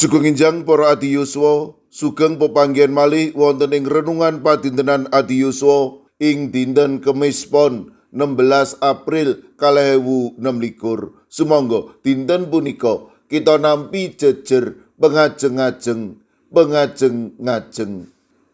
Sugeng enjang para adi yuswa, sugeng pepanggihan malih wonten ing renungan padintenan adi yuswa ing dinten Kemis Pon 16 April 2026. Sumangga dinten punika kita nampi jejer pengajeng-ajeng.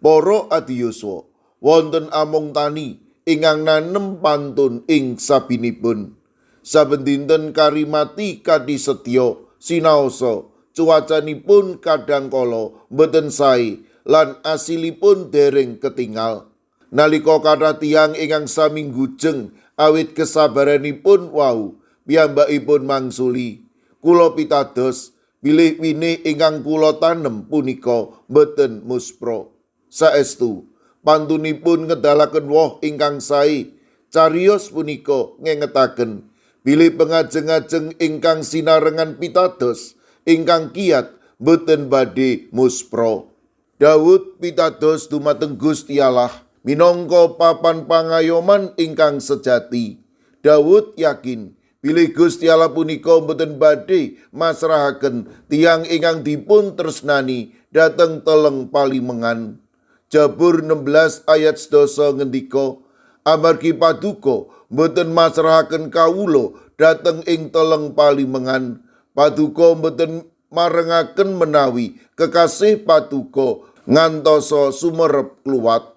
Para adi yuswa, wonten among tani ingkang nanem pantun ing sabinipun. Saben dinten karimati kanthi setya sinaosa cuacanipun kadangkala boten sae lan asilipun dereng ketingal. Nalika kathah tiyang ingkang sami nggujeng awit kesabaranipun wau piyambakipun mangsuli. Kula pitados bilih winih ingkang kula tanem punika boten muspra. Saestu pantunipun ngedalaken woh ingkang sae. Cariyos punika ngengetaken bilih pengajeng-ajeng ingkang sinarengan pitados ingkang kiat boten badhe muspra. Daud pitados dumateng Gusti Allah minangka papan pangayoman ingkang sejati. Daud yakin bilih Gusti Allah punika boten badhe masrahaken tiyang ingkang dipun tresnani dhateng teleng palimengan. Jabur 16 ayat 11 ngendika, amargi paduka boten masrahaken kawula dhateng ing teleng palimengan. Paduka boten marengaken menawi kekasih paduka ngantosa sumerep kluwat.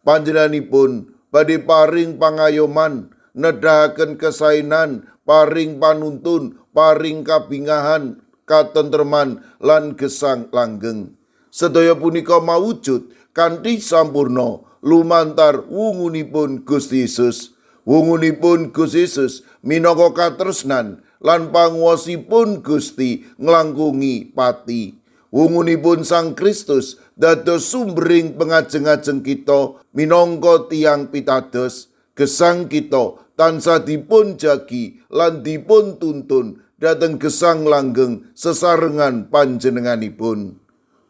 Panjenenganipun badhe paring pangayoman, nedahaken kesainan, paring panuntun, paring kabingahan, katentreman lan gesang langgeng. Sedaya punika mawujud kanthi sampurna lumantar wungunipun Gusti Yesus. Wungunipun Gusti Yesus minangka katresnan lan panguwasipun Gusti nglangkungi pati. Wungunipun Sang Kristus dados sumbering pengajeng-ajeng kita minangka tiyang pitados. Gesang kita tansah dipun jagi lan dipun tuntun dhateng gesang langgeng sesarengan panjenenganipun.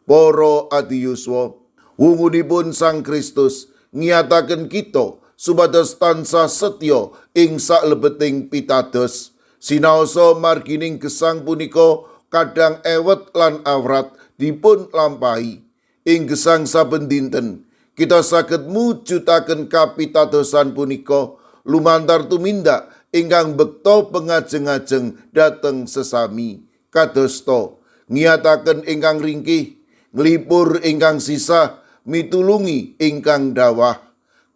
Para adi yuswa, wungunipun Sang Kristus ngiyataken kita supados tansah setya ing saklebeting pitados. Sinaosa margining gesang punika kadang ewet lan awrat dipun lampahi. Ing gesang saben dinten kita saged mujudaken kapitadosan punika lumantar tumindak ingkang bekta pengajeng-ajeng dhateng sesami. Kadosta ngiyataken ingkang ringkih, nglipur ingkang sisah, mitulungi ingkang dawah.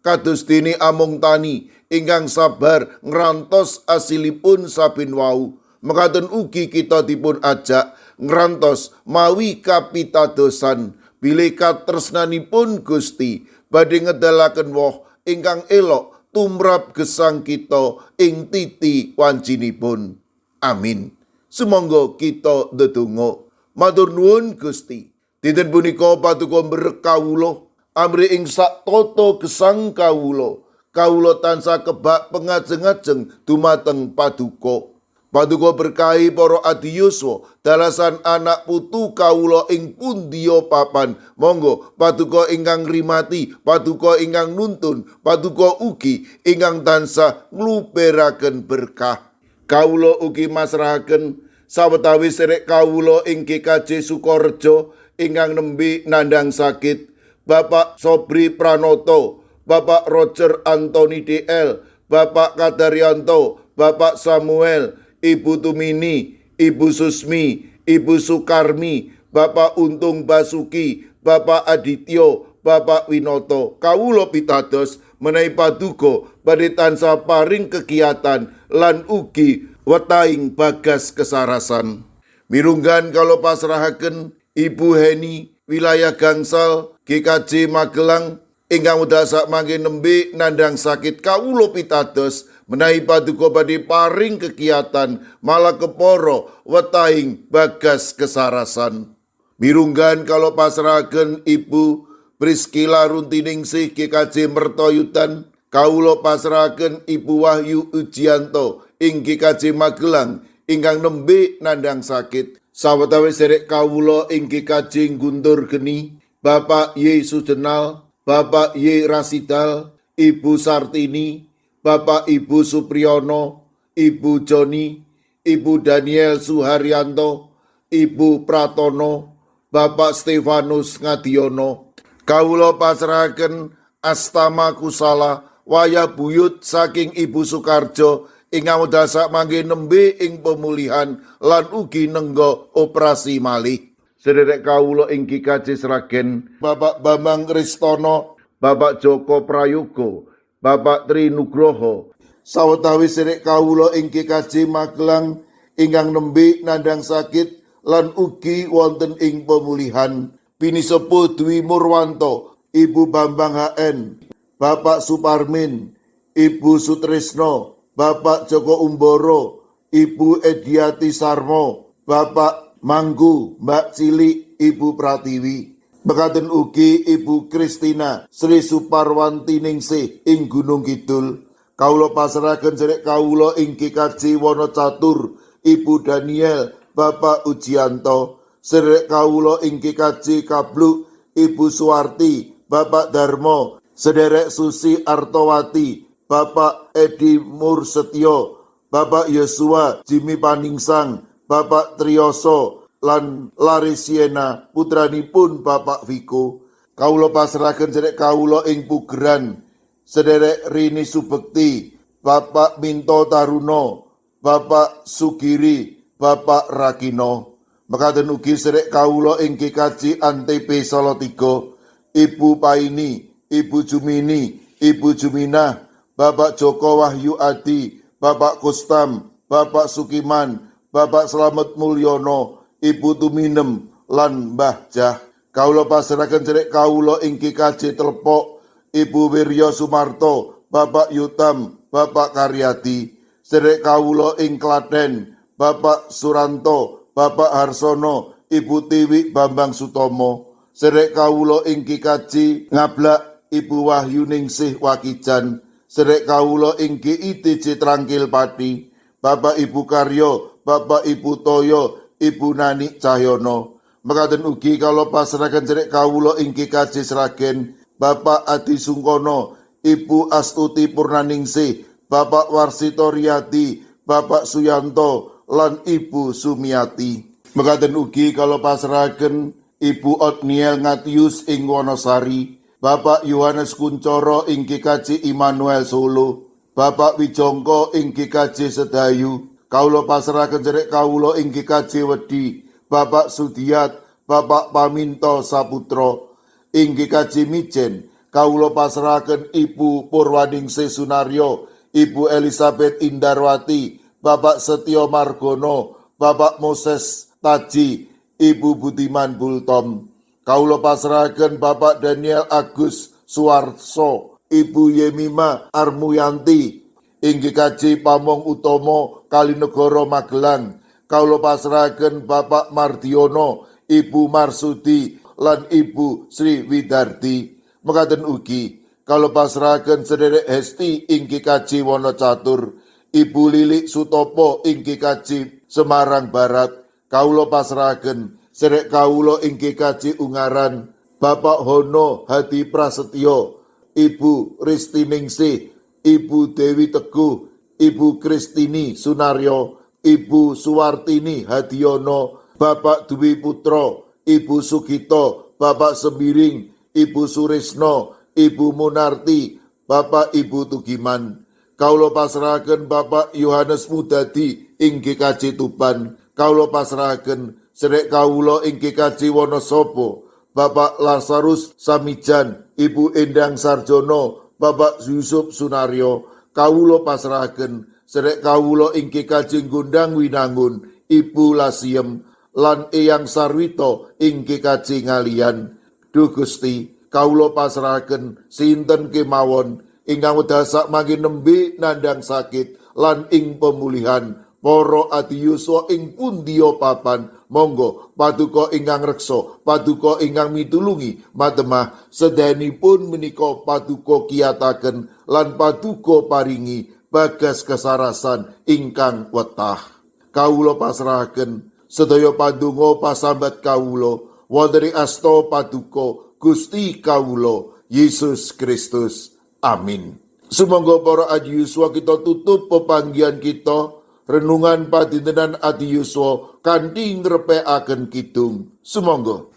Kados dene among tani ingkang sabar ngrantos asilipun saben wau, mekaten ugi kita dipun ajak ngrantos mawi kapitadosan bilih katresnanipun Gusti badhe ngedalaken woh ingkang elok tumrap gesang kita ing titi wancinipun. Amin. Sumangga kita ndedonga. Matur nuwun Gusti, dinten punika paduka mberek kawula amri ing sak tata gesang kawula. Kawula tansah kebak pengajeng-ajeng dumateng paduka. Paduka berkahi para adi yuswa dalasan anak putu kawula ing pundiya papan. Monggo paduka ingkang ngrimati, paduka ingkang nuntun, paduka ugi ingkang tansah ngluperaken berkah. Kawula ugi masrahaken sawetawis sedherek kawula ing GKJ Sukorejo ingkang nembe nandhang sakit. Bapak Sobri Pranoto, Bapak Roger Antoni DL, Bapak Kadaryanto, Bapak Samuel, Ibu Tumini, Ibu Susmi, Ibu Sukarmi, Bapak Untung Basuki, Bapak Adityo, Bapak Winoto. Kawula pitados menawi paduka badhe tansah paring kegiatan lan ugi wetahing bagas kesarasan. Mirunggan kalau pasrahaken Ibu Heni wilayah Gangsal GKJ Magelang ingkang wedal sakmangke nembe nandhang sakit. Kawula pitados menawi paduka badhe paring kegiatan malakepara wetahing bagas kesarasan. Mirunggan kalau pasrahaken Ibu Priskila Runtiningsih GKJ Mertoyudan. Kawula pasrahaken Ibu Wahyu Ujianto ing GKJ Magelang ingkang nembe nandhang sakit. Sawetawis sedherek kawula ing GKJ Guntur Geni, Bapak Y Sudenal, Bapak Y Rasidal, Ibu Sartini, Bapak Ibu Supriyono, Ibu Joni, Ibu Daniel Suharyanto, Ibu Pratono, Bapak Stefanus Ngadiono. Kawula pasrahaken astama kusala waya buyut saking Ibu Sukarjo ingkang wedhasak mangke nembe ing pemulihan lan ugi nengga operasi malih. Sedherek kawula inggih kaji sragen Bapak Bambang Kristono, Bapak Joko Prayogo, Bapak Tri Nugroho, sawetawis sedherek kawula inggih kaji Magelang ingkang nembe nandhang sakit lan ugi wonten ing pemulihan. Bini Sepuh Dwi Murwanto, Ibu Bambang HN, Bapak Suparmin, Ibu Sutrisno, Bapak Joko Umboro, Ibu Ediati Sarmo, Bapak Manggu, Mbak Cilik, Ibu Pratiwi. Mekaten ugi Ibu Kristina Sri Suparwanti Ningsih ing Gunung Kidul. Kawula pasrahaken sedherek kawula inggih kaji Wonocatur, Ibu Daniel, Bapak Ujianto. Sedherek kawula inggih kaji Kabluk, Ibu Suwarti, Bapak Darmo. Sedherek Susi Artowati, Bapak Edi Mursetyo, Bapak Yosua Jimmy Paningsang, Bapak Triyoso lan Larisiena putranipun Bapak Viko. Kawula pasrahaken sedherek kawula ing pugeran, sedherek Rini Subekti, Bapak Minto Taruno, Bapak Sugiri, Bapak Rakino. Mekaten ugi sedherek kawula inggih kaji Antp Salatiga, Ibu Paini, Ibu Jumini, Ibu Juminah, Bapak Joko Wahyu Adi, Bapak Kustam, Bapak Sukiman, Bapak Slamet Mulyono, Ibu Tuminem lan Mbah Jah. Kawula pasrahaken sedherek kawula inggih kaji Telepok, Ibu Wirya Sumarto, Bapak Yutam, Bapak Karyadi. Sedherek kawula ing Klaten, Bapak Suranto, Bapak Harsono, Ibu Tiwi Bambang Sutomo. Sedherek kawula inggih kaji Ngablak, Ibu Wahyu Ningsih Wakijan. Sedherek kawula inggih ITC Trangkil Pati, Bapak Ibu Karyo, Bapak Ibu Toyo, Ibu Nani Cahyono. Mekaten ugi kawula pasrahaken sedherek kawula inggih kaji sragen Bapak Adi Sungkono, Ibu Astuti Purnaningsih, Bapak Warsito Riyadi, Bapak Suyanto lan Ibu Sumiati. Mekaten ugi kawula pasrahaken Ibu Otniel Ngatius ing Wonosari, Bapak Yohanes Kuncoro inggih kaji Immanuel Solo, Bapak Wijongko inggih kaji Sedayu. Kawula pasrahaken sedherek kawula inggih kaji Wedi, Bapak Sudiat, Bapak Paminto Saputro inggih kaji Mijen. Kawula pasrahaken Ibu Purwaningsih Sunaryo, Ibu Elizabeth Indarwati, Bapak Setyo Margono, Bapak Moses Taji, Ibu Budiman Bultom. Kawula pasrahaken Bapak Daniel Agus Suwarso, Ibu Yemima Armuyanti inggih kaji Pamong Utomo Kalinegoro Magelang. Kawula pasrahaken Bapak Mardiono, Ibu Marsudi lan Ibu Sri Widarti. Mekaten ugi kawula pasrahaken sedherek Hesti inggih kaji Wonocatur, Ibu Lilik Sutopo inggih kaji Semarang Barat. Kawula pasrahaken sedherek kawula inggih kaji Ungaran, Bapak Hono Hadi Prasetyo, Ibu Ristiningsih, Ibu Dewi Teguh, Ibu Kristini Sunaryo, Ibu Suwartini Hadiono, Bapak Dwi Putro, Ibu Sugito, Bapak Sembiring, Ibu Surisno, Ibu Munarti, Bapak Ibu Tugiman. Kawula pasrahaken Bapak Yohanes Mudadi inggih kaji Tuban. Kawula pasrahaken sedherek kawula inggih kaji Wonosobo, Bapak Lazarus Samijan, Ibu Endang Sarjono, Bapak Yusuf Sunaryo. Kawula pasrahaken sedherek kawula inggih kaji Gondang Winangun, Ibu Lasiem lan Eyang Sarwito inggih kaji Ngalian. Duh Gusti, kawula pasrahaken sinten kemawon ingkang wedhasak mangke nembe nandhang sakit lan ing pemulihan. Para adiyuswa ing pundiya papan, monggo paduka ingkang reksa, paduka ingkang mitulungi matemah sedayanipun menika paduka kiyataken lan paduka paringi bagas kesarasan ingkang wetah. Kawula pasrahaken sedaya pandonga pasambat kawula wonten ing asta paduka Gusti kawula Yesus Kristus. Amin. Sumangga para adiyuswa kita tutup pepanggihan kita renungan padintenan Adi Yuswa kanthi ngrepekaken kidung. Sumangga.